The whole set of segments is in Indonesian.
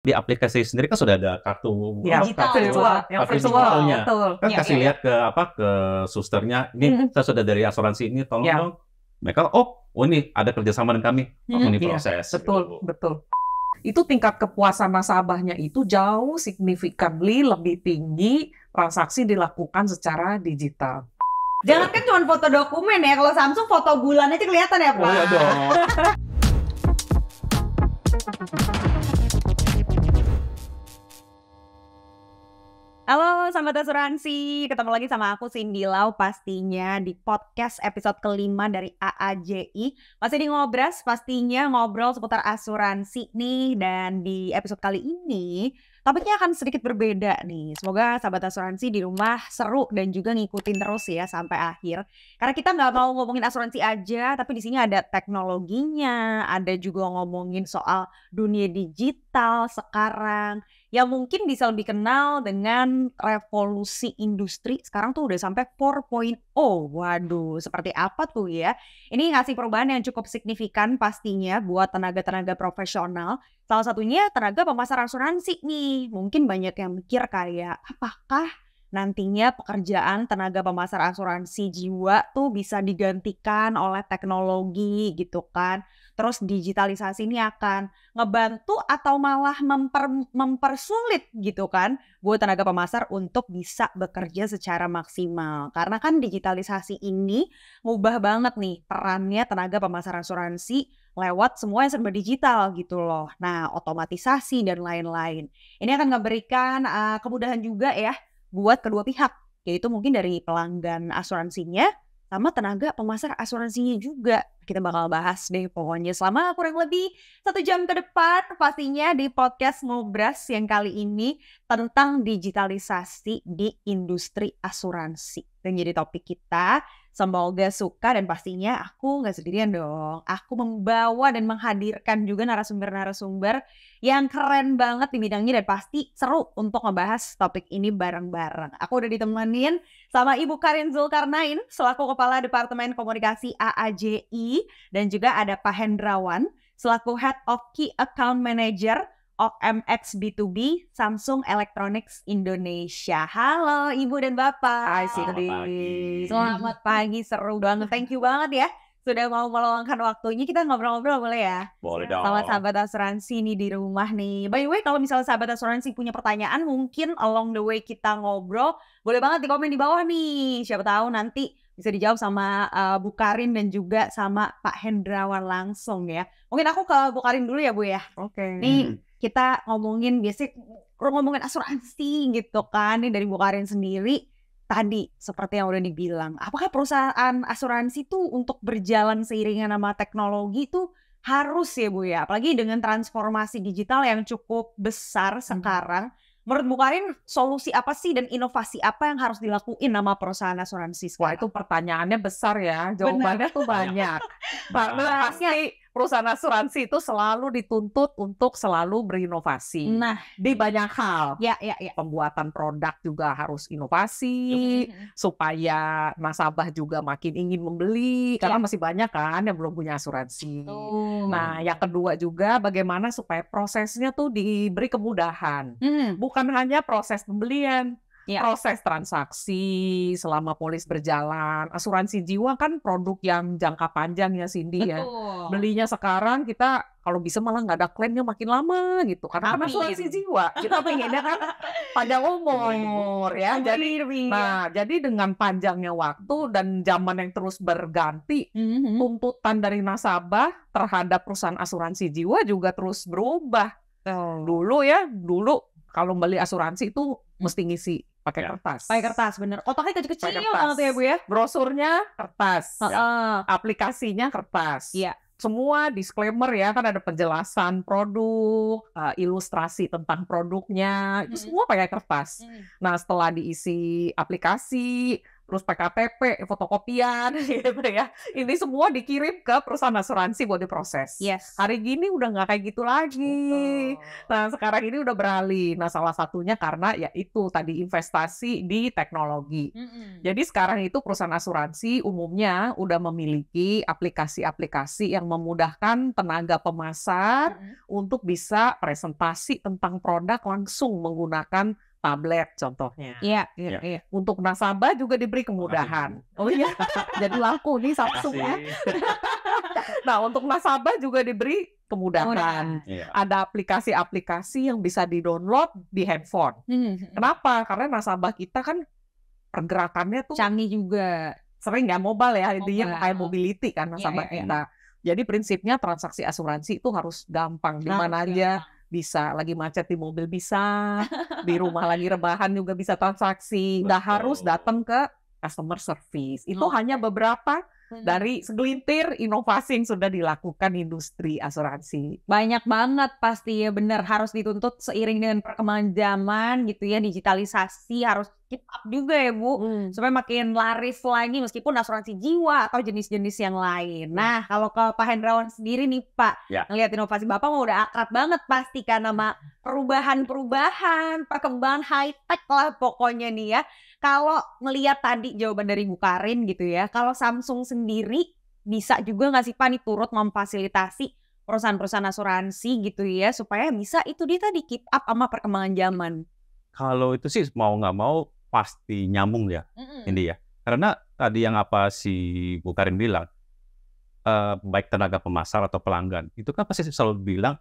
Di aplikasi sendiri kan sudah ada kartu Ya, Digital. yang kartu virtual, digitalnya. betul. Kan Iya, kasih iya. lihat ke susternya, "Ini saya sudah dari asuransi ini, tolong Ya. dong." Mereka, "Oh ini ada kerjasama dengan kami." Langsung diproses. Betul, gitu. betul. Itu tingkat kepuasan nasabahnya itu jauh significantly lebih tinggi transaksi dilakukan secara digital. Jangankan cuma foto dokumen ya, kalau Samsung foto bulan aja kelihatan ya, Pak. Oh iya dong. Halo sahabat asuransi, ketemu lagi sama aku Cindy Lau pastinya di podcast episode kelima dari AAJI. Masih di Ngobras, pastinya ngobrol seputar asuransi nih. Dan di episode kali ini topiknya akan sedikit berbeda nih. Semoga sahabat asuransi di rumah seru dan juga ngikutin terus ya sampai akhir. Karena kita nggak mau ngomongin asuransi aja, tapi di sini ada teknologinya, ada juga ngomongin soal dunia digital sekarang, yang mungkin bisa lebih kenal dengan revolusi industri. Sekarang tuh udah sampai 4.0. Waduh, seperti apa tuh ya? Ini ngasih perubahan yang cukup signifikan pastinya buat tenaga-tenaga profesional. Salah satunya tenaga pemasar asuransi nih. Mungkin banyak yang mikir kayak, apakah nantinya pekerjaan tenaga pemasar asuransi jiwa tuh bisa digantikan oleh teknologi gitu kan? Terus digitalisasi ini akan ngebantu atau malah mempersulit gitu kan buat tenaga pemasar untuk bisa bekerja secara maksimal. Karena kan digitalisasi ini ngubah banget nih perannya tenaga pemasar asuransi lewat semua yang serba digital gitu loh. Nah, otomatisasi dan lain-lain. Ini akan memberikan kemudahan juga ya buat kedua pihak, yaitu mungkin dari pelanggan asuransinya sama tenaga pemasar asuransinya juga. Kita bakal bahas deh pokoknya selama kurang lebih 1 jam ke depan pastinya di podcast Ngobras yang kali ini tentang digitalisasi di industri asuransi. Dan jadi topik kita, semoga suka dan pastinya aku nggak sendirian dong. Aku membawa dan menghadirkan juga narasumber-narasumber yang keren banget di bidangnya dan pasti seru untuk ngebahas topik ini bareng-bareng. Aku udah ditemenin sama Ibu Karin Zulkarnain selaku Kepala Departemen Komunikasi AAJI, dan juga ada Pak Hendrawan selaku Head of Key Account Manager OMX B2B Samsung Electronics Indonesia. Halo Ibu dan Bapak. Hai Selamat Cindy. pagi. Selamat pagi, seru banget. Thank you banget ya sudah mau meluangkan waktunya. Kita ngobrol-ngobrol boleh ya? Boleh dong. Sama sahabat asuransi nih di rumah nih. By the way, kalau misalnya sahabat asuransi punya pertanyaan, mungkin along the way kita ngobrol, boleh banget di komen di bawah nih. Siapa tahu nanti bisa dijawab sama Bu Karin dan juga sama Pak Hendrawan langsung ya. Mungkin aku ke Bu Karin dulu ya Bu ya. Oke. Nih kita ngomongin ngomongin asuransi gitu kan. Nih dari Bu Karin sendiri. Tadi seperti yang udah dibilang, apakah perusahaan asuransi tuh untuk berjalan seiringan sama teknologi tuh harus ya Bu ya? Apalagi dengan transformasi digital yang cukup besar sekarang. Menurut Bu Karin, solusi apa sih dan inovasi apa yang harus dilakuin sama perusahaan asuransi Wah, sekarang? itu pertanyaannya besar ya. Jawabannya tuh banyak. Karena pasti perusahaan asuransi itu selalu dituntut untuk selalu berinovasi Nah, di banyak hal. ya. Pembuatan produk juga harus inovasi supaya nasabah juga makin ingin membeli karena masih banyak kan yang belum punya asuransi. Nah, yang kedua juga bagaimana supaya prosesnya tuh diberi kemudahan. Bukan hanya proses pembelian, proses transaksi selama polis berjalan. Asuransi jiwa kan produk yang jangka panjang ya Cindy ya. Belinya sekarang kita kalau bisa malah nggak ada klaimnya makin lama gitu. Karena kan asuransi jiwa kita pengennya kan panjang umur ya. Jadi dengan panjangnya waktu dan zaman yang terus berganti, tuntutan dari nasabah terhadap perusahaan asuransi jiwa juga terus berubah. Dulu kalau beli asuransi itu mesti ngisi pakai kertas. Pakai kertas, bener. Kotaknya kecil-kecil Pakai kertas. banget ya Bu ya. Brosurnya kertas. Aplikasinya kertas. Iya. Semua disclaimer ya, kan ada penjelasan produk, ilustrasi tentang produknya, itu semua pakai kertas. Nah, setelah diisi aplikasi, terus PKTP, fotokopian gitu ya. Ini semua dikirim ke perusahaan asuransi buat diproses. Yes. Hari gini udah nggak kayak gitu lagi. Nah, sekarang ini udah beralih. Nah, salah satunya karena ya itu tadi investasi di teknologi. Jadi sekarang itu perusahaan asuransi umumnya udah memiliki aplikasi-aplikasi yang memudahkan tenaga pemasar untuk bisa presentasi tentang produk langsung menggunakan tablet contohnya. Iya. Untuk nasabah juga diberi kemudahan. Oh iya, jadi laku nih Samsung ya. Nah, untuk nasabah juga diberi kemudahan. Ada aplikasi-aplikasi yang bisa di-download di handphone. Kenapa? Karena nasabah kita kan pergerakannya tuh canggih juga. Sering ya mobile ya, intinya kayak mobility kan nasabah kita. Jadi prinsipnya transaksi asuransi itu harus gampang, di mana aja bisa, lagi macet di mobil bisa, di rumah lagi rebahan juga bisa transaksi, nggak harus datang ke customer service. Itu hanya beberapa dari segelintir inovasi yang sudah dilakukan industri asuransi. Banyak banget pasti ya, bener, harus dituntut seiring dengan perkembangan zaman gitu ya, digitalisasi harus keep up juga ya Bu, supaya makin laris lagi meskipun asuransi jiwa atau jenis-jenis yang lain. Nah, kalau ke Pak Hendrawan sendiri nih Pak, ngelihat inovasi Bapak mau udah akrab banget pasti kan sama perubahan-perubahan, perkembangan high-tech lah pokoknya nih ya. Kalau melihat tadi jawaban dari Bu Karin gitu ya, kalau Samsung sendiri bisa juga nggak sih Pak nih turut memfasilitasi perusahaan-perusahaan asuransi gitu ya, supaya bisa itu dia tadi keep up sama perkembangan zaman? Kalau itu sih mau nggak mau pasti nyambung ya, ini ya. Karena tadi yang apa si Bu Karin bilang, baik tenaga pemasar atau pelanggan, itu kan pasti selalu bilang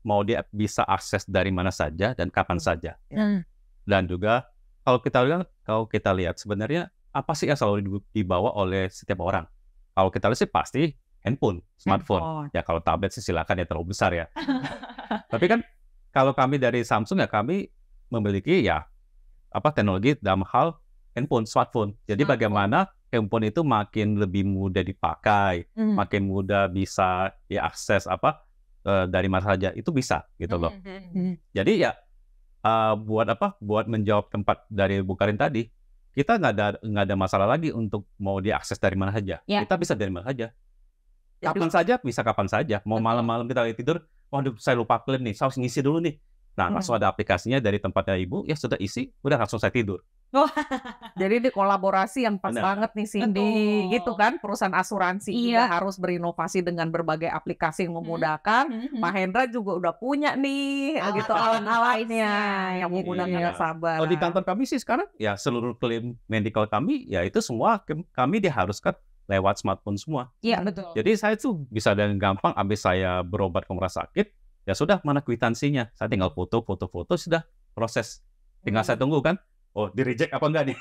mau dia bisa akses dari mana saja dan kapan saja. Dan juga kalau kita lihat sebenarnya apa sih yang selalu dibawa oleh setiap orang? Kalau kita lihat sih pasti handphone, smartphone. Ya kalau tablet sih silakan ya, terlalu besar ya. Tapi kan kalau kami dari Samsung ya kami memiliki ya teknologi dalam hal handphone, smartphone. Jadi bagaimana handphone itu makin lebih mudah dipakai, makin mudah bisa diakses dari mana saja, itu bisa gitu loh. Jadi ya buat menjawab tempat dari Bu Karin tadi, kita nggak ada masalah lagi untuk mau diakses dari mana saja. Kita bisa dari mana saja. Kapan saja, bisa kapan saja. Mau malam-malam kita lagi tidur, waduh saya lupa klaim nih, saya harus ngisi dulu nih. Nah, langsung ada aplikasinya dari tempatnya Ibu, ya sudah isi, udah langsung saya tidur. Jadi ini kolaborasi yang pas banget nih Cindy, gitu kan? Perusahaan asuransi juga harus berinovasi dengan berbagai aplikasi yang memudahkan. Pak Hendra juga udah punya nih, gitu alat-alatnya yang memudahkan nasabah. Kalau di kantor kami sih sekarang, ya seluruh klaim medical kami, ya itu semua kami diharuskan lewat smartphone semua. Iya, betul. Jadi saya tuh bisa dengan gampang, habis saya berobat ke rumah sakit, ya sudah, mana kwitansinya? Saya tinggal foto, sudah proses. Tinggal saya tunggu kan, di reject apa enggak nih?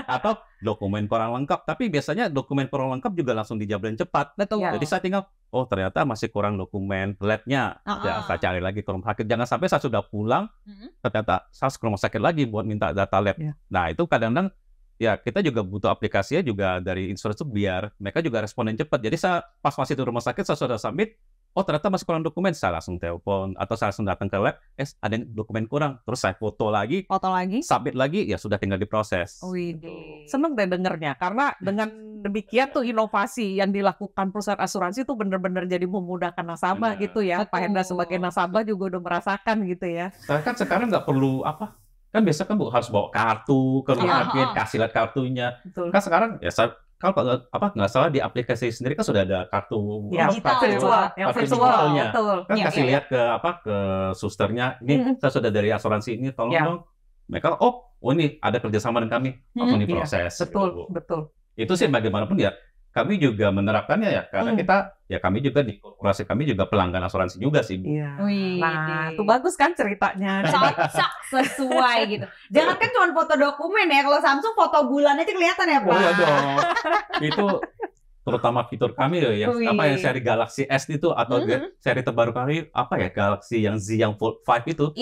Atau dokumen kurang lengkap. Tapi biasanya dokumen kurang lengkap juga langsung dijabarin cepat. Betul. Jadi saya tinggal, ternyata masih kurang dokumen lab-nya. Ya, saya cari lagi ke rumah sakit. Jangan sampai saya sudah pulang, ternyata saya harus ke rumah sakit lagi buat minta data lab. Nah, itu kadang-kadang ya kita juga butuh aplikasinya juga dari insurance biar mereka juga responden cepat. Jadi saya pas masih di rumah sakit, saya sudah submit, ternyata masih kurang dokumen, saya langsung telepon atau saya langsung datang ke lab, ada dokumen kurang, terus saya foto lagi, submit lagi, ya sudah tinggal diproses. Seneng deh dengernya, karena dengan demikian tuh inovasi yang dilakukan perusahaan asuransi tuh bener-bener jadi memudahkan nasabah gitu ya. Pak Hendra sebagai nasabah juga udah merasakan gitu ya. Saya kan sekarang nggak perlu kan biasa kan Bu harus bawa kartu ke rumah sakit, kasih lihat kartunya. Kan sekarang ya kalau nggak salah di aplikasi sendiri kan sudah ada kartu virtualnya. Kan kasih lihat ke susternya, ini saya sudah dari asuransi ini, tolong dong. Mereka ini ada kerjasama dengan kami, langsung diproses. Betul. Itu sih bagaimanapun ya kami juga menerapkannya ya, karena kami juga di korporasi kami juga pelanggan asuransi juga sih. Nah, itu bagus kan ceritanya. Cocok, sesuai gitu. Jangan kan cuma foto dokumen ya, kalau Samsung foto bulan aja kelihatan ya Pak. Oh iya dong. Itu terutama fitur kami yang seri Galaxy S itu atau seri terbaru kami Galaxy yang Z yang Fold 5 itu.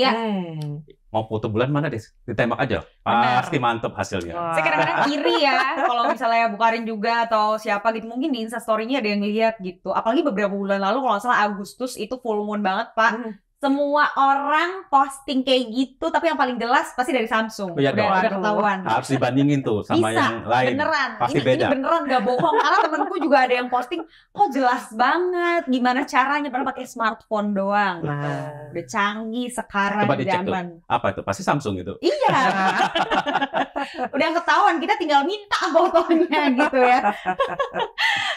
Mau foto bulan mana deh, ditembak aja, pasti mantep hasilnya. Saya kadang-kadang iri ya, kalau misalnya Bu Karin juga atau siapa gitu, mungkin di Instastory-nya ada yang lihat gitu. Apalagi beberapa bulan lalu, kalau nggak salah Agustus itu full moon banget Pak. semua orang posting kayak gitu, tapi yang paling jelas pasti dari Samsung. Iya dong. Udah ketahuan. Harus dibandingin tuh sama Bisa, yang lain. beneran. Pasti Ini beda. beneran gak bohong. Karena temenku juga ada yang posting, kok jelas banget gimana caranya, padahal pakai smartphone doang. Nah. Udah canggih sekarang Coba dicek tuh. zaman. Apa itu? Pasti Samsung itu. Iya. Udah ketahuan, kita tinggal minta fotonya gitu ya.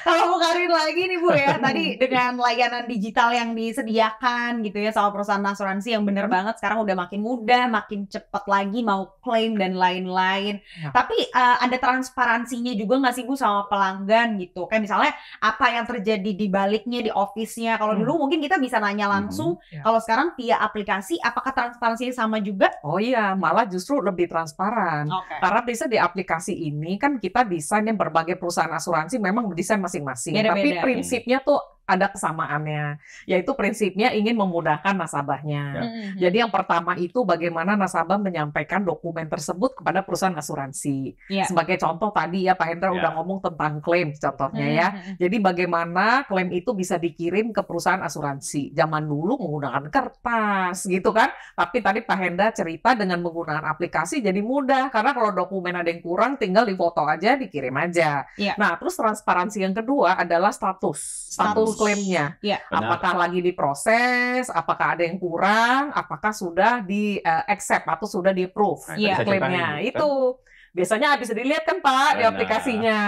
Kalau Bu Karin lagi nih Bu ya, tadi dengan layanan digital yang disediakan gitu ya sama perusahaan asuransi yang bener banget sekarang udah makin mudah, makin cepat lagi mau klaim dan lain-lain. Ya. Tapi ada transparansinya juga nggak sih Bu sama pelanggan gitu? Kayak misalnya apa yang terjadi di baliknya, di office-nya. Kalau dulu mungkin kita bisa nanya langsung, Ya. kalau sekarang via aplikasi, apakah transparansinya sama juga? Oh iya, malah justru lebih transparan. Oke. Karena bisa di aplikasi ini kan kita desain yang berbagai perusahaan asuransi memang mendesain masing-masing. Beda-beda. Tapi prinsipnya tuh ada kesamaannya, yaitu prinsipnya ingin memudahkan nasabahnya. Jadi yang pertama itu bagaimana nasabah menyampaikan dokumen tersebut kepada perusahaan asuransi. Iya. Sebagai contoh tadi ya Pak Hendra udah ngomong tentang klaim contohnya ya. Jadi bagaimana klaim itu bisa dikirim ke perusahaan asuransi. Zaman dulu menggunakan kertas gitu kan. Tapi tadi Pak Hendra cerita dengan menggunakan aplikasi jadi mudah. Karena kalau dokumen ada yang kurang tinggal difoto aja, dikirim aja. Iya. Nah terus transparansi yang kedua adalah status klaimnya. Iya. Apakah lagi diproses, apakah ada yang kurang, apakah sudah di accept atau sudah di approve Iya. klaimnya. Kan? Itu biasanya bisa dilihat kan Pak di Benar. aplikasinya.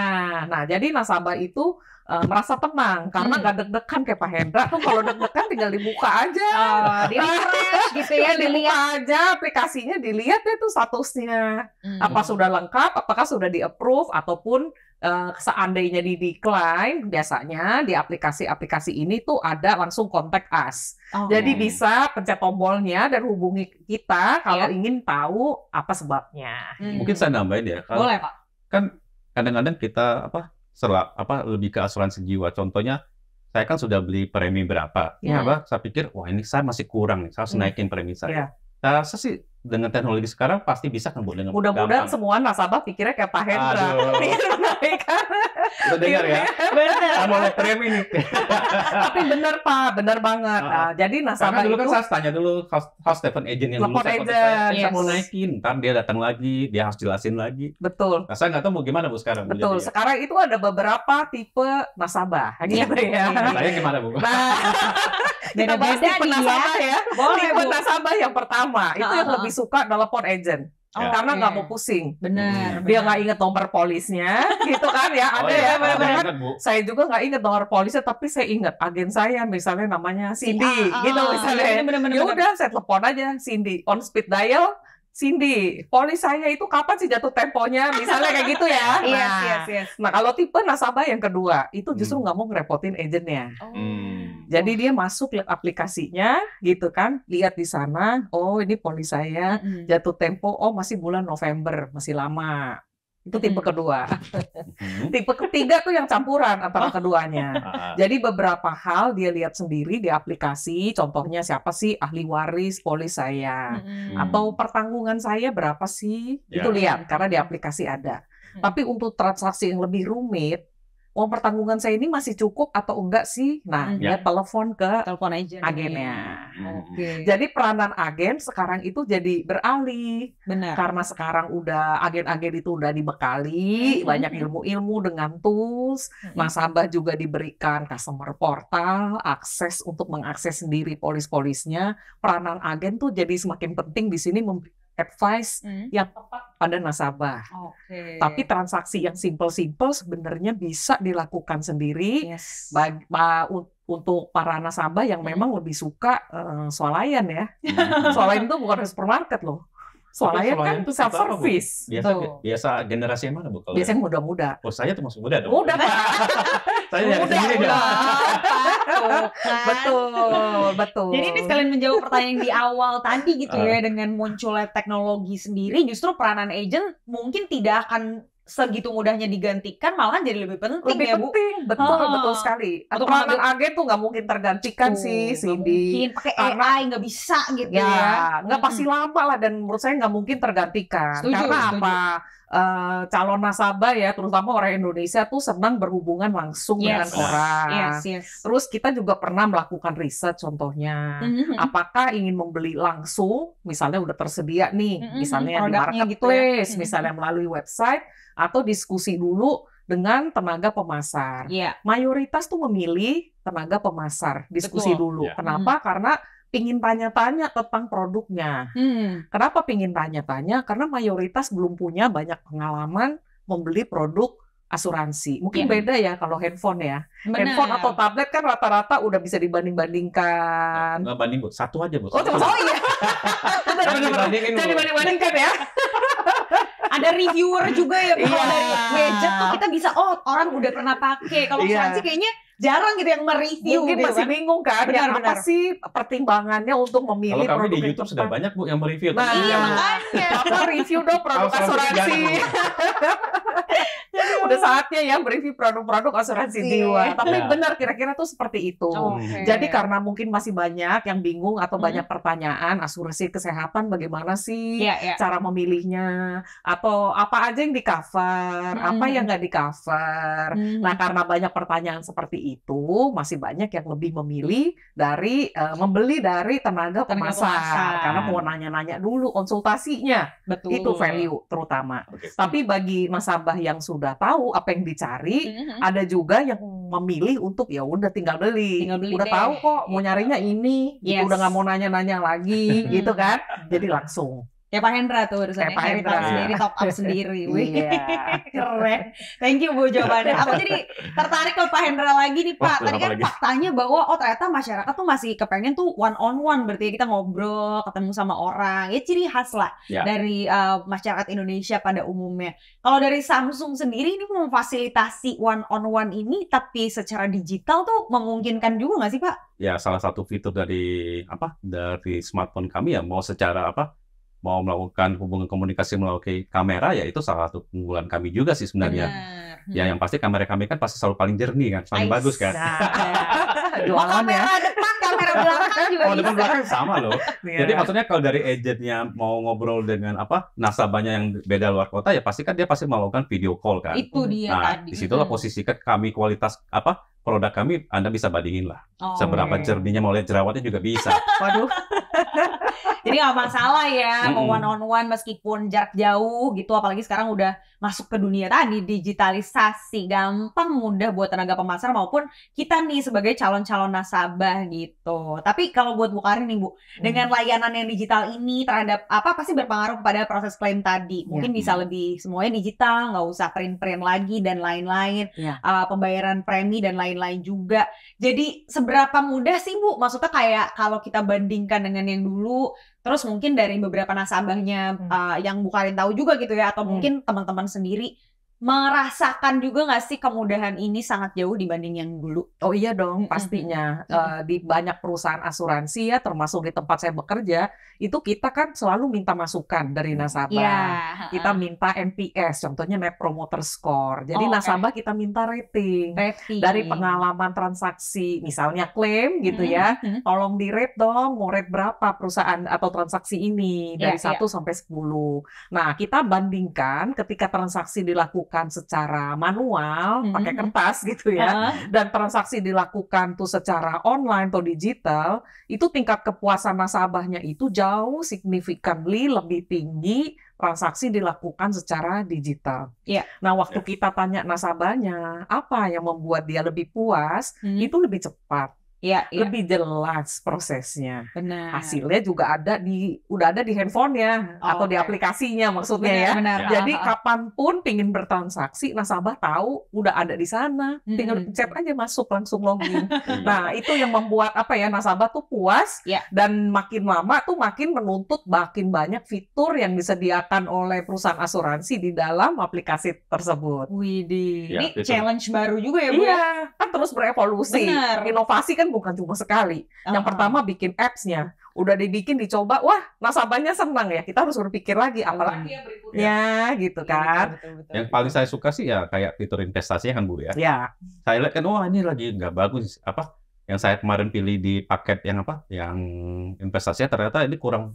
Nah jadi nasabah itu merasa tenang karena nggak deg-degan kayak Pak Hendra tuh kalau deg-degan tinggal dibuka aja. Di-refresh gitu ya, Dibuka dilihat. aja aplikasinya, dilihat ya tuh statusnya. Apa sudah lengkap, apakah sudah di-approve ataupun seandainya di decline, biasanya di aplikasi-aplikasi ini tuh ada langsung contact us. Jadi bisa pencet tombolnya dan hubungi kita kalau ingin tahu apa sebabnya. Mungkin saya nambahin ya. Boleh Pak. Kan kadang-kadang kita lebih ke asuransi jiwa. Contohnya saya kan sudah beli premi berapa. Ya. Saya pikir wah ini saya masih kurang nih. Saya harus naikin premi saya. Ya. Saya rasa sih dengan teknologi sekarang pasti bisa kan Bu dengan Mudah-mudahan gampang. semua nasabah pikirnya kayak Pak Hendra. Aduh. Ingin menaikkan. Udah dengar ya? Bener. Saya mau naik premi nih. Tapi benar Pak, benar banget. Nah, jadi nasabah Karena dulu kan itu saya tanya dulu house telepon agent yang dulu telepon saya agent, kontak, saya yes. mau naikin, ntar dia datang lagi, dia harus jelasin lagi. betul. Nah, saya nggak tahu mau gimana Bu sekarang. Bu, Betul. jadi ya. Sekarang itu ada beberapa tipe nasabah, gitu ya. Saya gimana Bu? Nah, kita bahas Beda-beda tipe nih ya. nasabah ya. Boleh Tipe Bu. nasabah yang pertama itu yang lebih suka telepon agent. Ya. Karena nggak mau pusing. Bener. Dia nggak inget nomor polisnya, gitu kan ya. Ada ya, benar-benar. Ingat, Bu. Saya juga nggak inget nomor polisnya, tapi saya ingat agen saya, misalnya namanya Cindy, gitu misalnya. Ya udah, saya telepon aja Cindy, on speed dial. Cindy, polis saya itu kapan sih jatuh temponya? Misalnya kayak gitu ya. Yes. Nah, kalau tipe nasabah yang kedua, itu justru nggak mau ngerepotin agennya. Jadi dia masuk lihat aplikasinya, gitu kan, lihat di sana, oh ini polis saya jatuh tempo, oh masih bulan November, masih lama. Itu tipe kedua. Tipe ketiga tuh yang campuran antara keduanya. Jadi beberapa hal dia lihat sendiri di aplikasi, contohnya siapa sih ahli waris polis saya, atau pertanggungan saya berapa sih, itu lihat karena di aplikasi ada. Tapi untuk transaksi yang lebih rumit, uang pertanggungan saya ini masih cukup atau enggak sih? Nah, dia telepon ke agennya. Jadi peranan agen sekarang itu jadi beralih. Benar. Karena sekarang udah agen-agen itu udah dibekali banyak ilmu-ilmu dengan tools, nasabah juga diberikan customer portal, akses untuk mengakses sendiri polis-polisnya. Peranan agen tuh jadi semakin penting di sini memberi advice yang tepat pada nasabah. Tapi transaksi yang simple-simple sebenarnya bisa dilakukan sendiri untuk para nasabah yang memang lebih suka swalayan ya. Swalayan itu bukan supermarket loh. Swalayan kan itu self service. Biasa generasi yang mana Bu? Biasanya muda-muda. Oh, saya termasuk muda dong. Muda Pak. Saya dari sini dong. Betul. Jadi ini sekalian menjawab pertanyaan di awal tadi gitu ya, dengan munculnya teknologi sendiri, justru peranan agent mungkin tidak akan segitu mudahnya digantikan, malahan jadi lebih penting ya Bu. Betul sekali. Atau peranan agen tuh nggak mungkin tergantikan sih, Cindy. Mungkin pakai AI nggak bisa gitu ya. Nggak pasti lama lah, dan menurut saya nggak mungkin tergantikan. Karena apa? calon nasabah ya, terutama orang Indonesia tuh senang berhubungan langsung dengan orang. Terus kita juga pernah melakukan riset contohnya, apakah ingin membeli langsung, misalnya udah tersedia nih, misalnya di marketplace, misalnya melalui website, atau diskusi dulu dengan tenaga pemasar. Mayoritas tuh memilih tenaga pemasar, diskusi dulu. Kenapa? Karena pingin tanya-tanya tentang produknya. Kenapa pingin tanya-tanya? Karena mayoritas belum punya banyak pengalaman membeli produk asuransi. Mungkin beda ya kalau handphone ya. Handphone atau tablet kan rata-rata udah bisa dibanding-bandingkan. Nggak banding, Bu. Satu aja, Bu. Oh iya. Jadi dibanding-bandingkan ya. Ada reviewer juga ya, kalau dari gadget tuh kita bisa, orang udah pernah pakai. Kalau asuransi kayaknya jarang gitu yang mereview. Mungkin gitu masih kan? bingung kan, apa sih pertimbangannya untuk memilih kalau produk kami di YouTube sudah banyak, Bu, yang mereview. Nah, makanya. Apa review dong produk asuransi. Udah saatnya ya mereview produk-produk asuransi jiwa. Tapi benar, kira-kira tuh seperti itu. Jadi karena mungkin masih banyak yang bingung atau banyak pertanyaan, asuransi kesehatan bagaimana sih cara memilihnya, atau apa aja yang di-cover, apa yang nggak di-cover. Nah, karena banyak pertanyaan seperti itu, masih banyak yang lebih memilih dari membeli dari tenaga pemasar. Karena mau nanya-nanya dulu konsultasinya. Betul. Itu value terutama. Tapi bagi nasabah yang sudah tahu apa yang dicari, ada juga yang memilih untuk ya udah tinggal beli. Udah tahu kok mau nyarinya ini, gitu. Udah nggak mau nanya-nanya lagi, gitu kan? Jadi langsung. Ya Pak Hendra tuh urusannya cari tahu sendiri, top up sendiri. Keren. Thank you Bu jawabannya. Aku jadi tertarik ke Pak Hendra lagi nih Pak. Tadi kan faktanya bahwa ternyata masyarakat tuh masih kepengen tuh one on one, berarti kita ngobrol, ketemu sama orang. Ya ciri khas lah dari masyarakat Indonesia pada umumnya. Kalau dari Samsung sendiri ini memfasilitasi one on one ini tapi secara digital tuh memungkinkan juga nggak sih Pak? Ya salah satu fitur dari smartphone kami ya mau melakukan hubungan komunikasi melalui kamera, ya itu salah satu keunggulan kami juga sih sebenarnya. Ya yang pasti kamera kami kan pasti selalu paling jernih kan, paling bagus kan. Kamera depan, kamera belakang juga bisa. Depan belakang sama loh. Jadi maksudnya kalau dari agentnya mau ngobrol dengan nasabahnya yang beda luar kota, ya pasti kan dia pasti melakukan video call kan. Itu dia tadi. Disitulah posisikan kami kualitas produk kami, Anda bisa bandingin lah. Seberapa jernihnya, mau lihat jerawatnya juga bisa. Waduh. Jadi nggak masalah ya, mau one on one meskipun jarak jauh gitu, apalagi sekarang udah masuk ke dunia tadi digitalisasi, gampang mudah buat tenaga pemasar maupun kita nih sebagai calon-calon nasabah gitu. Tapi kalau buat Bu Karin nih Bu, dengan layanan yang digital ini terhadap pasti berpengaruh pada proses klaim tadi. Mungkin bisa lebih semuanya digital, nggak usah print-print lagi dan lain-lain, pembayaran premi dan lain-lain juga. Jadi seberapa mudah sih Bu? Maksudnya kayak kalau kita bandingkan dengan yang dulu, terus mungkin dari beberapa nasabahnya yang Bu Karin tahu juga gitu ya, atau mungkin teman-teman sendiri merasakan juga nggak sih kemudahan ini sangat jauh dibanding yang dulu? Oh iya dong, pastinya. Di banyak perusahaan asuransi ya, termasuk di tempat saya bekerja, itu kita kan selalu minta masukan dari nasabah. Kita minta NPS, contohnya Net Promoter Score. Jadi nasabah kita minta rating. Dari pengalaman transaksi, misalnya klaim gitu ya, tolong di-rate dong, mau rate berapa perusahaan atau transaksi ini, dari 1 sampai 10. Nah, kita bandingkan ketika transaksi dilakukan secara manual, pakai kertas gitu ya, dan transaksi dilakukan tuh secara online atau digital, itu tingkat kepuasan nasabahnya itu jauh significantly lebih tinggi transaksi dilakukan secara digital. Nah, waktu kita tanya nasabahnya, apa yang membuat dia lebih puas, itu lebih cepat. Lebih jelas prosesnya. Hasilnya juga udah ada di handphonenya atau di aplikasinya maksudnya Jadi kapanpun pingin bertransaksi, nasabah tahu udah ada di sana. Tinggal pencet aja masuk, langsung login. Nah, itu yang membuat nasabah tuh puas dan makin lama tuh makin menuntut makin banyak fitur yang disediakan oleh perusahaan asuransi di dalam aplikasi tersebut. Widih, ini challenge baru juga ya Bu? Kan terus berevolusi. Inovasi kan bukan cuma sekali. Yang pertama bikin apps-nya. Udah dibikin, dicoba, wah nasabahnya senang ya. Kita harus berpikir lagi, apalagi yang berikutnya gitu kan. Betul. Yang paling saya suka sih ya kayak fitur investasinya kan Bu ya. Saya lihat kan, wah ini lagi nggak bagus. Yang saya kemarin pilih di paket yang investasinya ternyata ini kurang,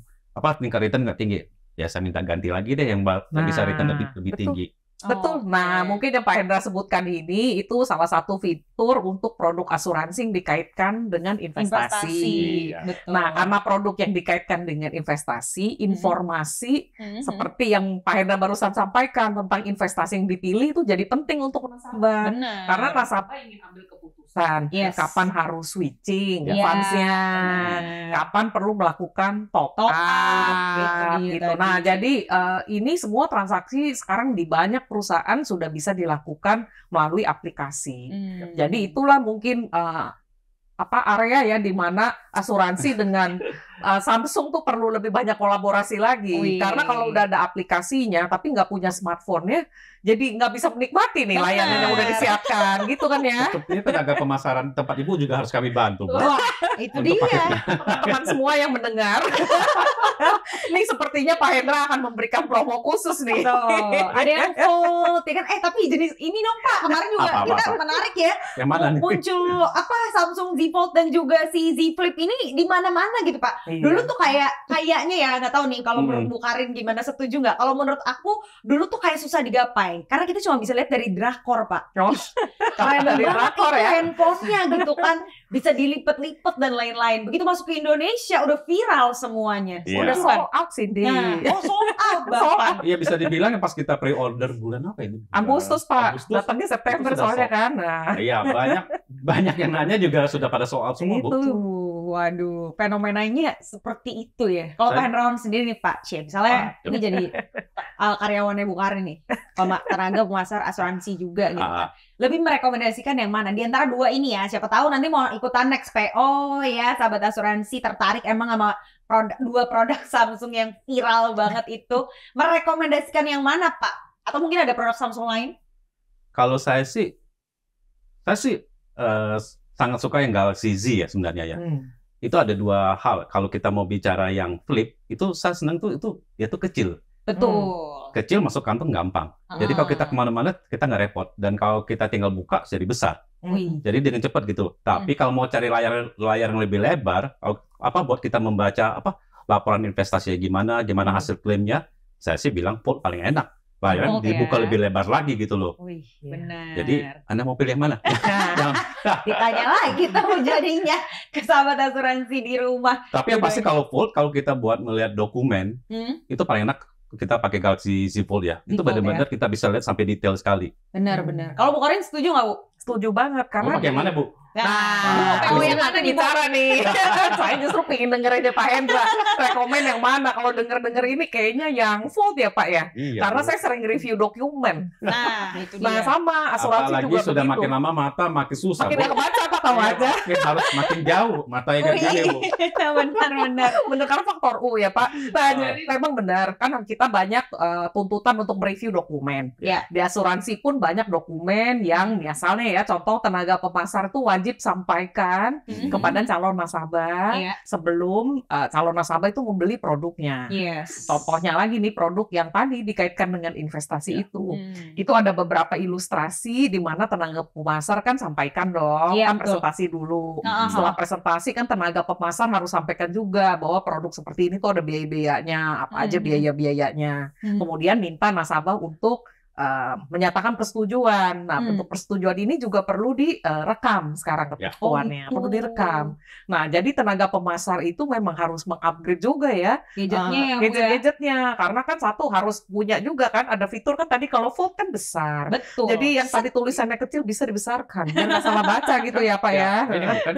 tingkat return nggak tinggi. ya saya minta ganti lagi deh yang bisa return lebih tinggi. Betul. Nah, mungkin yang Pak Hendra sebutkan ini itu salah satu fitur untuk produk asuransi yang dikaitkan dengan investasi. Betul. Nah, karena produk yang dikaitkan dengan investasi, informasi seperti yang Pak Hendra barusan sampaikan tentang investasi yang dipilih itu jadi penting untuk nasabah. Karena nasabah ingin ambil keputusan kapan harus switching funds-nya, kapan perlu melakukan top up gitu. Nah, jadi ini semua transaksi sekarang di banyak perusahaan sudah bisa dilakukan melalui aplikasi. Jadi itulah mungkin area ya di mana asuransi dengan Samsung tuh perlu lebih banyak kolaborasi lagi. Karena kalau udah ada aplikasinya tapi nggak punya smartphone-nya, jadi nggak bisa menikmati nih layanan yang udah disiapkan, gitu kan ya. Ini tenaga pemasaran tempat Ibu juga harus kami bantu. Wah, itu dia. Teman-teman semua yang mendengar. Ini sepertinya Pak Hendra akan memberikan promo khusus nih. Ada yang Fold, ya kan? Tapi jenis ini dong Pak, kemarin juga kita menarik ya. Yang mana nih? Muncul Samsung Z Fold dan juga si Z Flip ini di mana-mana gitu Pak. Dulu tuh kayaknya ya, nggak tahu nih kalau menurut Bu Karin gimana, setuju nggak? Kalau menurut aku dulu tuh kayak susah digapai karena kita cuma bisa lihat dari drakor Pak. Keren dari drakor ya. Handphonenya gitu kan bisa dilipet-lipet dan lain-lain. Begitu masuk ke Indonesia udah viral semuanya. Udah sold out sih deh. Sold out Bapak. Iya bisa dibilang pas kita pre-order bulan apa ini? Agustus Pak. Datangnya September soalnya kan. Iya banyak yang nanya juga sudah pada sold out semua Bu. Waduh, fenomenanya seperti itu ya. Kalau Pak Hendrawan sendiri nih Pak, misalnya ini jadi karyawannya Bu Karin nih, tenaga pemasar asuransi juga gitu. Lebih merekomendasikan yang mana? Di antara dua ini ya, siapa tahu nanti mau ikutan next PO ya, sahabat asuransi tertarik emang sama dua produk Samsung yang viral banget itu. Merekomendasikan yang mana Pak? Atau mungkin ada produk Samsung lain? Kalau saya sih sangat suka yang Galaxy Z ya sebenarnya ya. Itu ada dua hal. Kalau kita mau bicara yang Flip, itu saya senang tuh dia tuh kecil. Betul. Kecil masuk kantong gampang. Jadi kalau kita kemana-mana kita nggak repot. Dan kalau kita tinggal buka jadi besar. Jadi dengan cepat gitu. Tapi kalau mau cari layar yang lebih lebar, buat kita membaca laporan investasinya gimana hasil klaimnya, saya sih bilang Fold paling enak. Layar dibuka lebih lebar lagi gitu loh. Benar. Jadi Anda mau pilih yang mana? Ditanya lagi tuh jadinya ke sahabat asuransi di rumah. Tapi yang pasti kalau Fold, kalau kita buat melihat dokumen, itu paling enak kita pakai Galaxy Z Fold ya. Itu benar-benar kita bisa lihat sampai detail sekali. Benar. Kalau Bu Karin setuju nggak Bu? Setuju banget karena pakai mana Bu? PO yang mana bicara nih? Saya justru pengen dengerin Pak Hendra. Rekomen yang mana? Kalau denger ini kayaknya yang Fold ya Pak ya. Iya, karena saya sering review dokumen. Itu dia. Sama asuransi apalagi juga sudah begitu. makin lama mata makin susah. Makin kebaca Pak, tahu aja. Harus makin jauh matanya kayak gini Bu. Benar karena faktor U ya Pak. Nah, jadi memang benar kan kita banyak tuntutan untuk mereview dokumen. Di asuransi pun banyak dokumen yang misalnya ya contoh tenaga pemasar tuh wajib sampaikan kepada calon nasabah sebelum calon nasabah itu membeli produknya. Contohnya lagi nih produk yang tadi dikaitkan dengan investasi itu. Itu ada beberapa ilustrasi di mana tenaga pemasar kan sampaikan dong, kan presentasi dulu. Setelah presentasi kan tenaga pemasar harus sampaikan juga bahwa produk seperti ini tuh ada biaya-biayanya, apa aja biaya-biayanya. Kemudian minta nasabah untuk menyatakan persetujuan. Nah, bentuk persetujuan ini juga perlu direkam sekarang ketentuannya, perlu direkam. Nah, jadi tenaga pemasar itu memang harus mengupgrade juga ya gadgetnya, karena kan satu harus punya juga kan ada fitur kan tadi kalau Fold kan besar. Betul. Jadi yang tadi tulisannya kecil bisa dibesarkan, biar nggak salah baca gitu ya Pak ya. Ini kan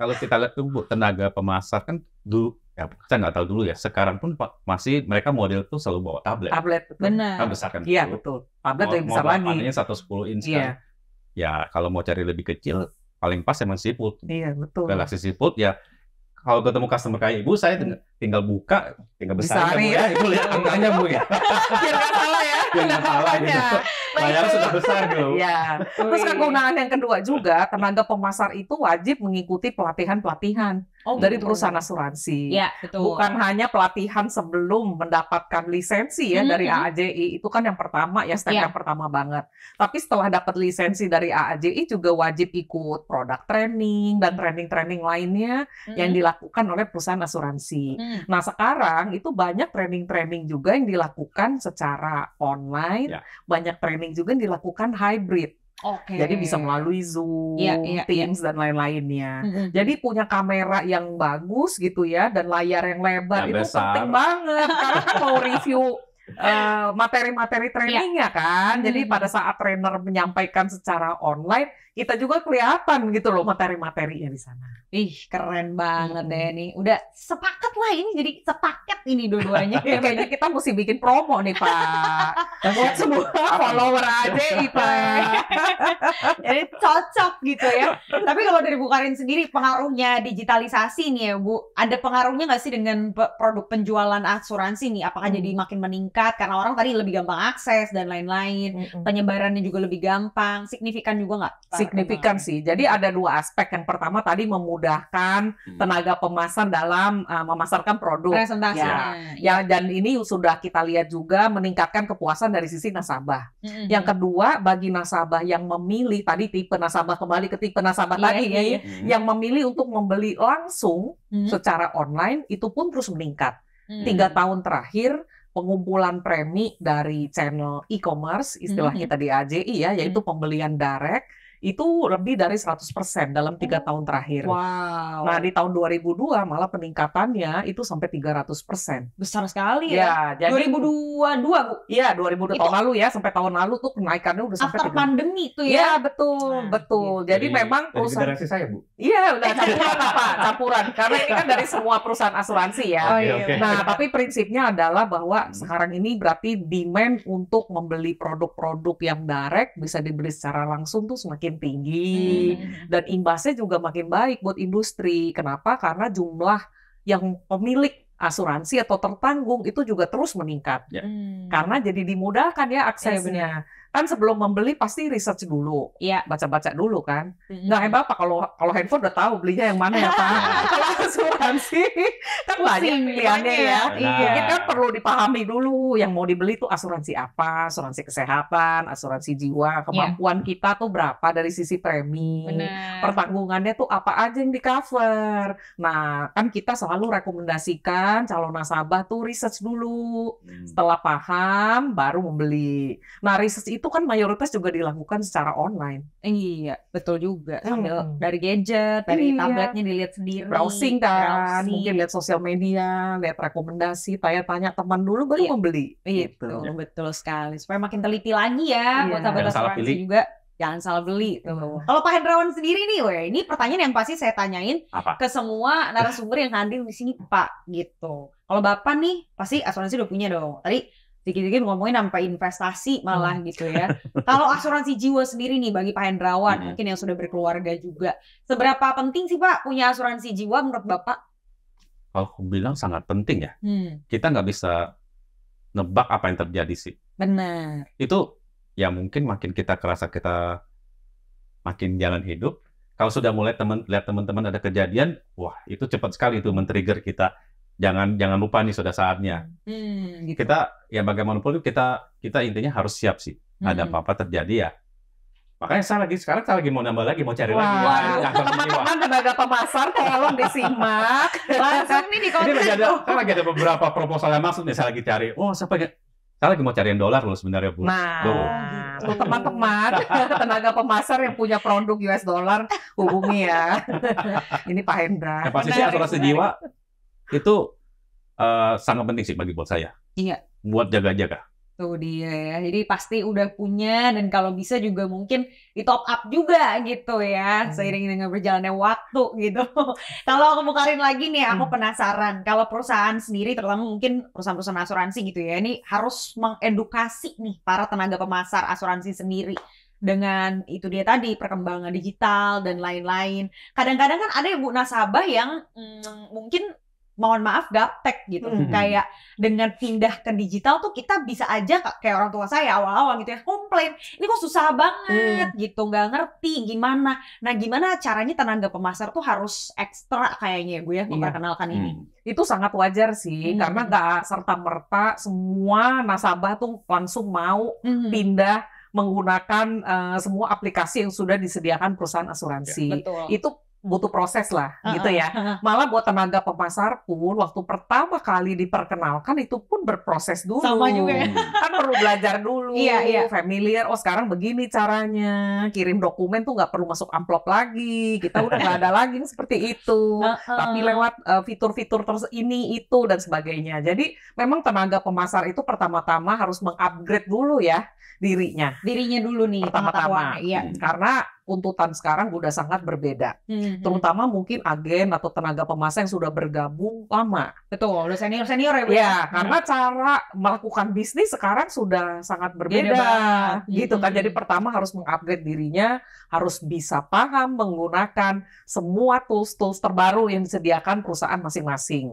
kalau kita lihat tuh Bu, tenaga pemasar kan dulu ya, saya nggak tahu dulu ya. Sekarang pun masih mereka model tuh selalu bawa tablet. Benar. Kan besar kan? Iya betul. Tablet lebih besar lagi. Modelnya 110 inch kan. Ya kalau mau cari lebih kecil, paling pas emang Z Fold. Iya betul. Galaxy Z Fold ya. Kalau ketemu customer kayak Ibu, saya tinggal buka, tinggal besar ya. Ibu lihat angkanya Bu ya. Biar nggak salah ya. Biar nggak salah gitu. Layarnya sudah besar gitu. Iya. Terus kegunaan yang kedua juga, tenaga pemasar itu wajib mengikuti pelatihan-pelatihan. dari perusahaan asuransi. Ya, betul. Bukan hanya pelatihan sebelum mendapatkan lisensi ya dari AAJI, itu kan yang pertama ya, step yang pertama banget. Tapi setelah dapat lisensi dari AAJI juga wajib ikut product training dan training-training lainnya yang dilakukan oleh perusahaan asuransi. Nah sekarang itu banyak training-training juga yang dilakukan secara online, banyak training juga yang dilakukan hybrid. Jadi bisa melalui Zoom, Teams dan lain-lainnya. Jadi punya kamera yang bagus gitu ya dan layar yang lebar yang itu besar. Penting banget karena kan mau review materi-materi trainingnya kan. Jadi pada saat trainer menyampaikan secara online, kita juga kelihatan gitu loh materi-materinya di sana. Ih, keren banget deh nih. Udah sepakat lah ini, jadi sepaket ini dua-duanya. Kayaknya kita mesti bikin promo nih, Pak. Buat semua follower aja, Pak. Jadi cocok gitu ya. Tapi kalau dari Bu Karin sendiri, pengaruhnya digitalisasi nih ya, Bu. Ada pengaruhnya nggak sih dengan produk penjualan asuransi nih? Apakah jadi makin meningkat? Karena orang tadi lebih gampang akses dan lain-lain. Penyebarannya juga lebih gampang. Signifikan juga nggak? Signifikan sih. Jadi ada dua aspek. Yang pertama tadi memudahkan tenaga pemasaran dalam memasarkan produk. Presentasinya. Ya, dan ini sudah kita lihat juga meningkatkan kepuasan dari sisi nasabah. Yang kedua, bagi nasabah yang memilih tadi tipe nasabah, kembali ke tipe nasabah tadi yang memilih untuk membeli langsung secara online itu pun terus meningkat. 3 tahun terakhir pengumpulan premi dari channel e-commerce, istilah kita di AJI ya, yaitu pembelian direct, itu lebih dari 100% dalam 3 tahun terakhir. Wow. Nah, di tahun 2002 malah peningkatannya itu sampai 300%. Besar sekali ya. Jadi 2022, Bu. Iya, 2002 tahun lalu ya, sampai tahun lalu tuh kenaikannya udah sampai after pandemi tuh ya. Iya, betul, betul. Jadi memang perusahaan generasi saya, Bu. Iya, udah campuran apa? Campuran. Karena ini kan dari semua perusahaan asuransi ya. Nah, tapi prinsipnya adalah bahwa sekarang ini berarti demand untuk membeli produk-produk yang direct bisa dibeli secara langsung tuh semakin tinggi dan imbasnya juga makin baik buat industri. Kenapa? Karena jumlah yang pemilik asuransi atau tertanggung itu juga terus meningkat. Karena jadi dimudahkan ya aksesnya. Kan sebelum membeli pasti research dulu, baca-baca dulu kan. Nggak hebat apa kalau handphone udah tahu belinya yang mana ya Pak. Kalau asuransi kan banyak pilihannya ya. Kita perlu dipahami dulu yang mau dibeli tuh asuransi apa, asuransi kesehatan, asuransi jiwa, kemampuan kita tuh berapa dari sisi premi, pertanggungannya tuh apa aja yang di cover. Nah kan kita selalu rekomendasikan calon nasabah tuh research dulu, setelah paham baru membeli. Nah research itu kan mayoritas juga dilakukan secara online. Iya, betul juga. Sambil dari gadget, dari tabletnya dilihat sendiri. Browsing kan, mungkin lihat sosial media, lihat rekomendasi, tanya-tanya teman dulu baru membeli. Gitu. Betul sekali. Supaya makin teliti lagi ya buat sahabat asuransi juga. Jangan salah beli. Kalau Pak Hendrawan sendiri nih, ini pertanyaan yang pasti saya tanyain ke semua narasumber yang hadir di sini, Pak. Gitu. Kalau Bapak nih, pasti asuransi udah punya dong. Tadi dikit-dikit ngomongin sampai investasi malah gitu ya. Kalau asuransi jiwa sendiri nih bagi Pak Hendrawan, mungkin yang sudah berkeluarga juga, seberapa penting sih Pak punya asuransi jiwa menurut Bapak? Kalau aku bilang sangat penting ya. Kita nggak bisa nebak apa yang terjadi sih. Benar. Itu ya mungkin makin kita kerasa kita makin jalan hidup. Kalau sudah mulai lihat teman-teman ada kejadian, wah itu cepat sekali itu men-trigger kita. Jangan lupa nih sudah saatnya. Gitu. Kita ya bagaimanapun kita intinya harus siap sih. Ada apa-apa terjadi ya. Makanya saya lagi mau nambah lagi, mau cari lagi. Teman-teman tenaga pemasar tolong disimak. Langsung nih di konten. Saya lagi ada beberapa proposal yang masuk nih, saya lagi cari. Saya lagi mau cariin dolar loh sebenarnya, Bu. Nah, teman-teman tenaga pemasar yang punya produk US dollar hubungi ya. Ini Pak Hendra. Yang pasti sih asuransi jiwa itu sangat penting sih buat saya. Iya. Buat jaga-jaga. Tuh dia ya. Jadi pasti udah punya dan kalau bisa juga mungkin di top up juga gitu ya. Seiring dengan berjalannya waktu gitu. Kalau aku bukarin lagi nih, aku penasaran. Kalau perusahaan sendiri, terutama mungkin perusahaan-perusahaan asuransi gitu ya, ini harus mengedukasi nih para tenaga pemasar asuransi sendiri. Dengan itu dia tadi, perkembangan digital dan lain-lain. Kadang-kadang kan ada ibu nasabah yang mungkin mohon maaf gaptek gitu. Kayak dengan pindah ke digital tuh kita bisa aja kayak orang tua saya awal-awal gitu ya komplain, ini kok susah banget gitu, nggak ngerti gimana. Nah gimana caranya tenaga pemasar tuh harus ekstra kayaknya gue ya memperkenalkan ini. Itu sangat wajar sih, karena nggak serta-merta semua nasabah tuh langsung mau pindah menggunakan semua aplikasi yang sudah disediakan perusahaan asuransi. Betul. Itu butuh proses lah, gitu ya. Malah buat tenaga pemasar pun, waktu pertama kali diperkenalkan itu pun berproses dulu. Sama juga ya. Kan perlu belajar dulu, familiar, oh sekarang begini caranya, kirim dokumen tuh nggak perlu masuk amplop lagi, kita udah nggak ada lagi seperti itu. Tapi lewat fitur-fitur ini, itu, dan sebagainya. Jadi memang tenaga pemasar itu pertama-tama harus mengupgrade dulu ya, dirinya dulu nih pertama-tama, karena tuntutan sekarang udah sangat berbeda, terutama mungkin agen atau tenaga pemasar yang sudah bergabung lama. Betul, udah senior ya Bu. Ya, karena cara melakukan bisnis sekarang sudah sangat berbeda, gitu kan. Jadi pertama harus mengupgrade dirinya, harus bisa paham menggunakan semua tools terbaru yang disediakan perusahaan masing-masing.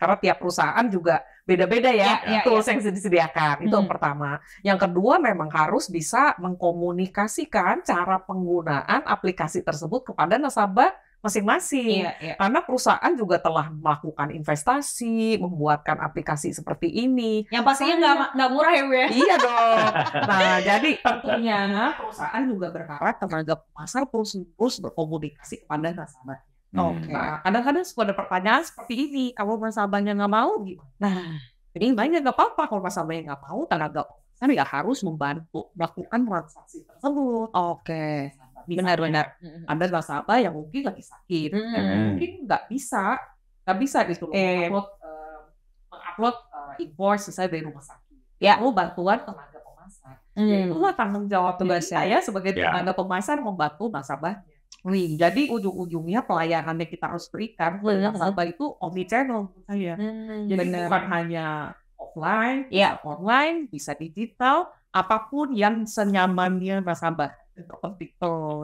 Karena tiap perusahaan juga beda-beda ya, tools yang disediakan. Itu yang pertama. Yang kedua memang harus bisa mengkomunikasikan cara penggunaan aplikasi tersebut kepada nasabah masing-masing. Karena perusahaan juga telah melakukan investasi, membuatkan aplikasi seperti ini. Yang pastinya nggak murah ya Bu ya? Iya dong. Nah, jadi tentunya perusahaan juga berharap tenaga pemasar terus berkomunikasi kepada nasabah. Nah, kadang-kadang suka ada pertanyaan seperti ini, kalau nasabahnya nggak mau, nah, jadi banyak nggak apa-apa kalau nasabahnya nggak mau, tenaga pemasar ya harus membantu melakukan transaksi tersebut. Benar-benar. Ada nasabah yang mungkin lagi sakit, mungkin nggak bisa disuruh mengupload invoice sesuai dari rumah sakit. Mau bantuan tenaga pemasar. Itulah tanggung jawab tugas saya sebagai tenaga pemasar membantu nasabahnya. Jadi ujung-ujungnya pelayanan yang kita harus berikan ke nasabah itu omnichannel menurut saya. Jadi bukan hanya offline, online, bisa digital, apapun yang senyamannya nasabah. Itu penting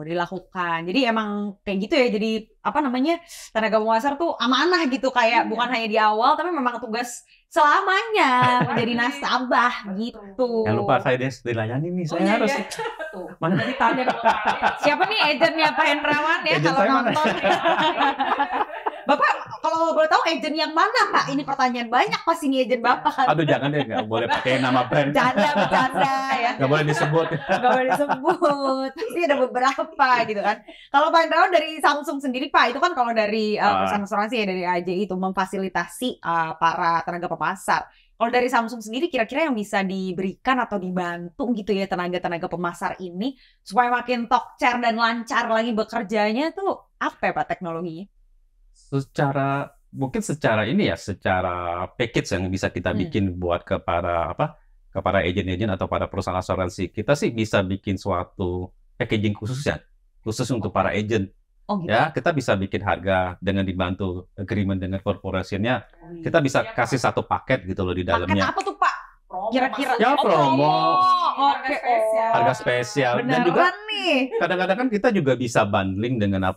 dilakukan. Jadi emang kayak gitu ya. Jadi tenaga pemasar tuh amanah gitu, kayak bukan hanya di awal tapi memang tugas selamanya menjadi nasabah gitu. Jangan lupa saya dilayani nih, saya harus. Mana ditanya siapa nih agennya Pak Hendrawan ya kalau nonton. Bapak kalau boleh tahu agen yang mana Pak? Ini pertanyaan banyak pasti nih agen Bapak. Aduh jangan deh, nggak boleh pakai nama brand. Bercanda ya. Nggak boleh disebut. Pasti ada beberapa gitu kan. Kalau Pak Hendrawan dari Samsung sendiri Pak, itu kan kalau dari perusahaan asuransi ya, dari AJI itu memfasilitasi para tenaga pemasar. Kalau dari Samsung sendiri kira-kira yang bisa diberikan atau dibantu gitu ya tenaga-tenaga pemasar ini supaya makin tokcer dan lancar lagi bekerjanya tuh apa ya Pak teknologinya? Secara package yang bisa kita bikin buat ke para agen-agen atau para perusahaan asuransi, kita sih bisa bikin suatu packaging khusus untuk para agen. Gitu. Ya, kita bisa bikin harga dengan dibantu agreement dengan corporation-nya. Kita bisa kasih satu paket gitu loh di dalamnya. Paket apa tuh Pak? Kira-kira? Ya promo. Harga spesial. Dan juga kadang-kadang kan kita juga bisa bundling dengan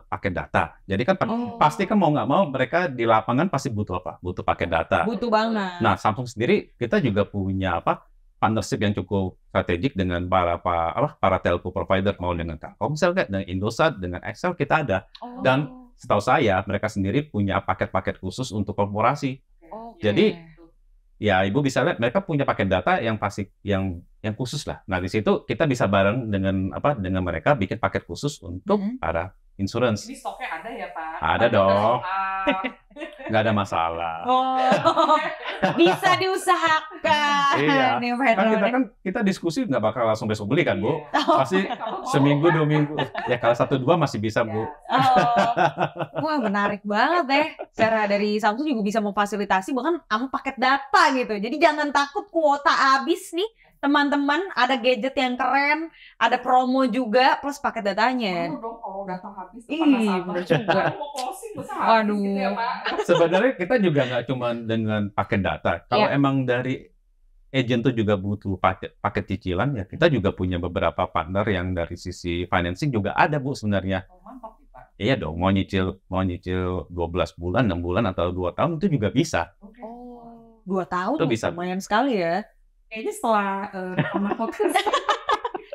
paket data. Jadi kan pasti kan mau nggak mau mereka di lapangan pasti butuh apa? Butuh paket data. Butuh banget. Nah, Samsung sendiri kita juga punya partnership yang cukup strategik dengan para telco provider, mau dengan Telkomsel, dengan Indosat, dengan XL kita ada. Dan setahu saya mereka sendiri punya paket-paket khusus untuk korporasi. Jadi ya Ibu bisa lihat mereka punya paket data yang pasti yang khusus lah. Nah di situ kita bisa bareng dengan mereka bikin paket khusus untuk para insurance. Ini stoknya ada ya Pak? Ada dong. Nggak ada masalah. Bisa diusahakan. Iya. Kan kita diskusi nggak bakal langsung besok beli kan Bu? Pasti seminggu 2 minggu. Ya kalau 1-2 masih bisa Bu. Wah menarik banget deh. Cara dari Samsung juga bisa memfasilitasi bahkan paket data gitu. Jadi jangan takut kuota habis nih. Teman-teman, ada gadget yang keren, ada promo juga, plus paket datanya. Kalau data habis, bener juga. Waduh. Gitu ya, Pak. Sebenarnya kita juga nggak cuma dengan paket data. Kalau emang dari agent tuh juga butuh paket cicilan, ya kita juga punya beberapa partner yang dari sisi financing juga ada Bu sebenarnya. Mantap nih Pak. Iya dong, mau nyicil 12 bulan, 6 bulan atau 2 tahun itu juga bisa. Oh, 2 tahun Itu bisa. lumayan sekali ya. Kayaknya setelah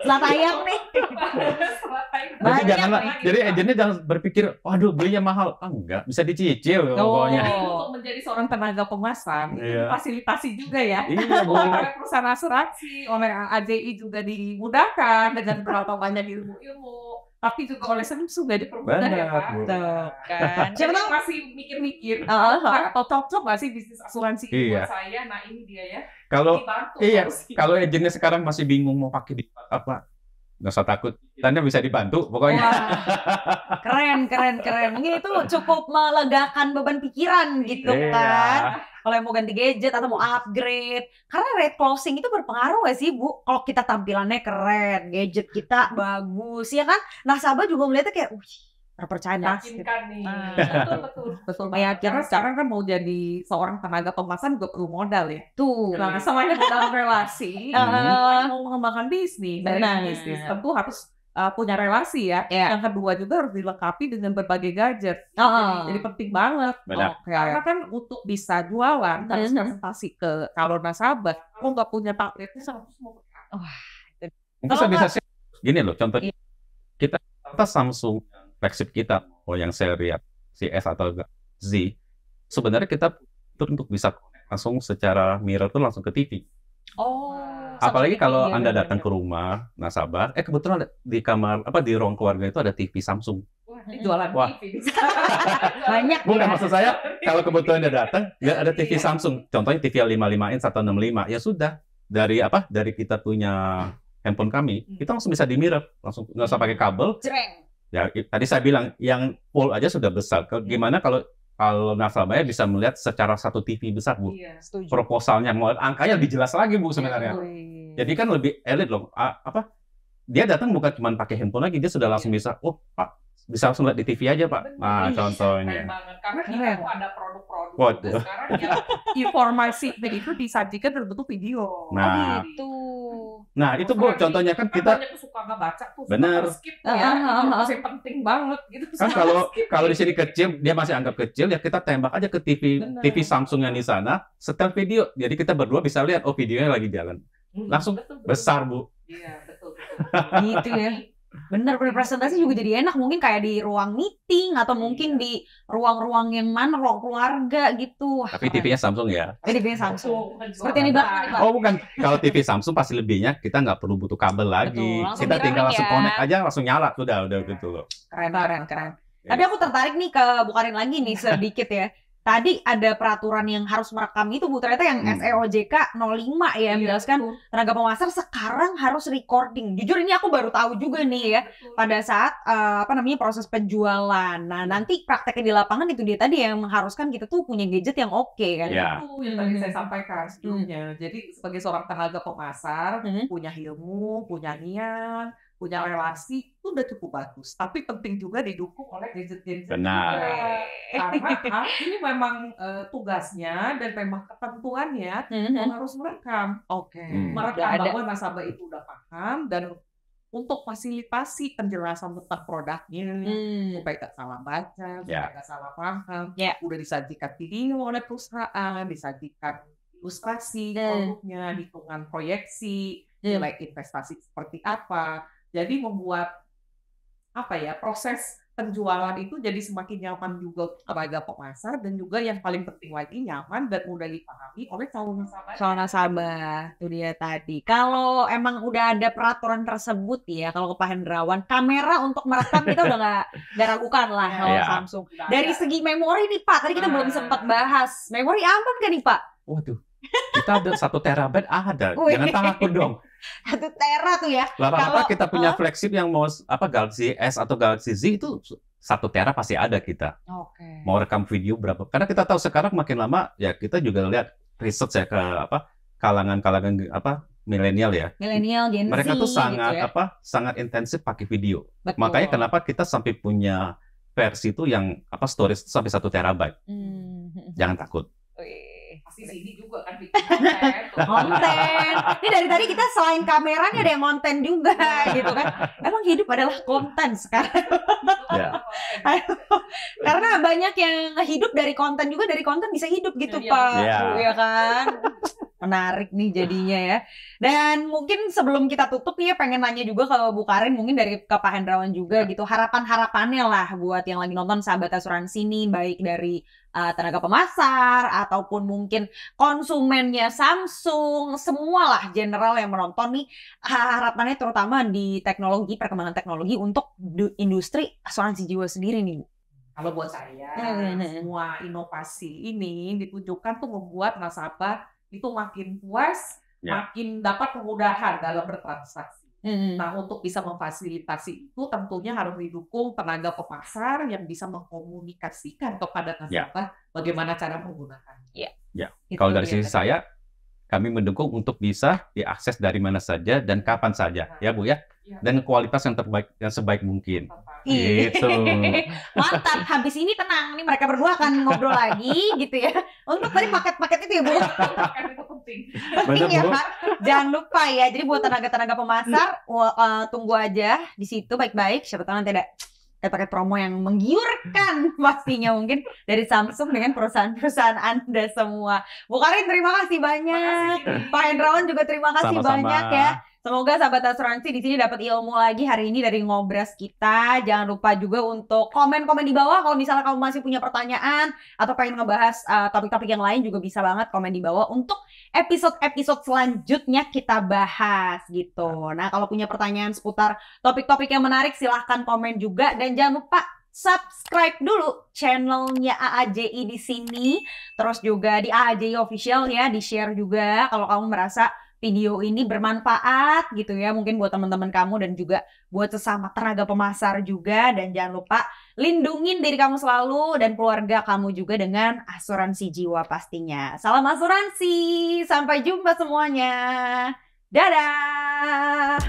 Setelah tayang nih. Jadi Banyak janganlah, nih. jadi agennya jangan berpikir, waduh belinya mahal. Enggak, bisa dicicil pokoknya. Untuk menjadi seorang tenaga pemasak, Iya. fasilitasi juga ya. Iya, Bu. Oleh perusahaan asuransi, oleh AJI juga dimudahkan dengan berapa banyak ilmu-ilmu. Tapi juga oleh Samsung nggak dipermudah ya, Pak. Bu. Tuh, kan. Siapa tahu masih mikir-mikir, Heeh. atau cocok nggak sih bisnis asuransi ini Iya. buat saya? Nah ini dia ya. Kalau Dibantu iya, solusi. kalau agennya sekarang masih bingung mau pakai di apa, nggak usah takut, kita bisa dibantu pokoknya. Wah, keren. Mungkin itu cukup melegakan beban pikiran gitu Iya. kan. Kalau yang mau ganti gadget atau mau upgrade. Karena rate closing itu berpengaruh gak sih, Bu? Kalau kita tampilannya keren, gadget kita bagus, ya kan? Nasabah juga melihatnya kayak, terpercaya nih. Meyakinkan nih. Ah. Betul. Meyakinkan. Karena sekarang kan mau jadi seorang tenaga pemasaran juga perlu modal ya. Tuh. Nah, semuanya dalam relasi, mau mengembangkan bisnis, dari Benar. bisnis tentu harus punya relasi ya. Ya. Yang kedua juga harus dilengkapi dengan berbagai gadget. Oh. Jadi penting banget. Benar. Karena kan untuk bisa jualan harus Mhm. presentasi ke calon nasabah. Kalau nggak punya tabletnya harus mau Mungkin saya bisa share gini loh, contohnya kita Samsung flagship kita, yang seri CS atau Z, sebenarnya kita untuk bisa langsung secara mirror tuh langsung ke TV. Oh. Apalagi kalau Iya, Anda benar. datang ke rumah nasabah, kebetulan di kamar di ruang keluarga itu ada TV Samsung. Ini jualan Wah. TV. Banyak Bukan, ya. maksud saya kalau kebetulan Anda datang, nggak ada TV Samsung. Contohnya TV 55 inch atau 65, ya sudah. Dari kita punya handphone kami, kita langsung bisa di mirror, langsung nggak usah pakai kabel. Jreng. Ya, tadi saya bilang yang full aja sudah besar. Gimana kalau nasabahnya bisa melihat secara satu TV besar, Bu? Iya. Setuju. Proposalnya, angkanya lebih jelas lagi, Bu, sebenarnya. Jadi kan lebih elit loh. Dia datang bukan cuma pakai handphone lagi, dia sudah langsung bisa, Pak, bisa langsung lihat di TV aja, Pak. Nah, Keren contohnya. banget. Karena kita Keren. tuh ada produk-produk Waduh. juga sekarang yang informasi itu disajikan dalam bentuk video. Nah. Gitu. Nah, itu Bu, contohnya kan kita banyak suka nggak baca tuh, Bener. suka skip ya, informasi penting banget gitu. kan kalau di sini kecil, dia masih anggap kecil, ya kita tembak aja ke TV Bener. TV Samsung yang di sana, setel video. Jadi kita berdua bisa lihat, videonya lagi jalan. Langsung Betul. Besar, Bu. Iya, betul. Gitu ya. Bener, presentasi juga jadi enak. Mungkin kayak di ruang meeting atau mungkin di ruang-ruang yang mana, ruang keluarga gitu. Tapi TV-nya Samsung ya. TV Samsung. Seperti yang di belakang nih, Pak. Oh, bukan. Kalau TV Samsung pasti lebihnya kita nggak perlu butuh kabel lagi. Betul, langsung Kita tinggal mirroring langsung ya. connect aja, langsung nyala. Udah gitu loh. Keren. Tapi aku tertarik nih ke Bukarin lagi nih sedikit ya. Tadi ada peraturan yang harus merekam itu, Bu. Ternyata yang SEOJK 05 ya, menjelaskan tenaga pemasar sekarang harus recording. Jujur ini aku baru tahu juga nih ya. Pada saat proses penjualan. Nah, nanti prakteknya di lapangan itu dia tadi yang mengharuskan kita tuh punya gadget yang oke kan. Ya. Itu yang tadi saya sampaikan sebelumnya. Jadi sebagai seorang tenaga pemasar, punya ilmu, punya niat, punya relasi, itu udah cukup bagus. Tapi penting juga didukung oleh gadget-gadget. Benar. Juga. Karena ini memang tugasnya dan memang ketentuannya yang harus merekam. Merekam bahwa nasabah itu udah paham dan untuk fasilitasi penjelasan tentang produknya supaya nggak salah baca, supaya nggak salah paham. Udah disajikan video oleh perusahaan, disajikan ilustrasi produknya, hitungan proyeksi, nilai investasi seperti apa. Jadi membuat proses penjualan itu jadi semakin nyaman juga untuk tenaga pemasar dan juga yang paling penting lagi nyaman dan mudah dipahami oleh calon nasabah. Calon nasabah, itu dia tadi. Kalau emang udah ada peraturan tersebut ya, kalau ke Pak Hendrawan, kamera untuk merekam kita udah nggak ragukan lah kalau Samsung. Dari segi memori nih Pak, tadi kita belum sempat bahas. Memori aman kan nih Pak? Waduh, kita ada 1 terabyte ada. Jangan takut dong. 1 tera tuh ya. Rata-rata kita punya flagship yang mau Galaxy S atau Galaxy Z itu 1 tera pasti ada kita. Mau rekam video berapa? Karena kita tahu sekarang makin lama ya kita juga lihat research ya ke kalangan milenial ya. Milenial, Gen Z. Mereka tuh sangat gitu ya. sangat intensif pakai video. Betul. Makanya kenapa kita sampai punya versi itu yang storage itu sampai 1 terabyte. Jangan takut. Pasti sini juga kan bikin konten. Konten. Ini dari tadi kita selain kameranya ada yang konten juga gitu kan. Emang hidup adalah konten sekarang. Karena banyak yang hidup dari konten juga, dari konten bisa hidup gitu Pak. Iya kan. Menarik nih jadinya ya. Dan mungkin sebelum kita tutup nih ya, pengen nanya juga kalau Bu Karin, mungkin dari ke Pak Hendrawan juga gitu, harapan-harapannya lah buat yang lagi nonton Sahabat Asuransi nih, baik dari tenaga pemasar ataupun mungkin konsumennya Samsung, semualah general yang menonton nih, harapannya terutama di teknologi, perkembangan teknologi untuk industri asuransi jiwa sendiri nih. Kalau buat saya, semua inovasi ini ditujukan tuh membuat nasabah itu makin puas, makin dapat kemudahan dalam bertransaksi. Nah, untuk bisa memfasilitasi itu tentunya harus didukung tenaga pemasar yang bisa mengkomunikasikan kepada nasabah bagaimana cara menggunakannya. Kalau dari sisi saya, kami mendukung untuk bisa diakses dari mana saja dan kapan saja, ya Bu ya. Dan kualitas yang terbaik, yang sebaik mungkin. Gitu. Mantap, habis ini tenang nih, mereka berdua akan ngobrol lagi gitu ya. Untuk tadi paket-paket itu ya Bu. Paket itu penting. Iya Pak, jangan lupa ya. Jadi buat tenaga-tenaga pemasar, tunggu aja di situ baik-baik. Siapa tahu nanti ada paket promo yang menggiurkan pastinya mungkin dari Samsung dengan perusahaan-perusahaan Anda semua. Bu Karin terima kasih banyak. Pak Hendrawan juga terima kasih banyak ya. Semoga sahabat asuransi di sini dapat ilmu lagi hari ini dari ngobras kita. Jangan lupa juga untuk komen-komen di bawah kalau misalnya kamu masih punya pertanyaan atau pengen ngebahas topik-topik yang lain, juga bisa banget komen di bawah untuk episode-episode selanjutnya kita bahas gitu. Nah, kalau punya pertanyaan seputar topik-topik yang menarik silahkan komen juga, dan jangan lupa subscribe dulu channelnya AAJI di sini. Terus juga di AAJI Official ya, di-share juga kalau kamu merasa video ini bermanfaat gitu ya, mungkin buat teman-teman kamu dan juga buat sesama tenaga pemasar juga. Dan jangan lupa lindungin diri kamu selalu dan keluarga kamu juga dengan asuransi jiwa pastinya. Salam asuransi, sampai jumpa semuanya. Dadah.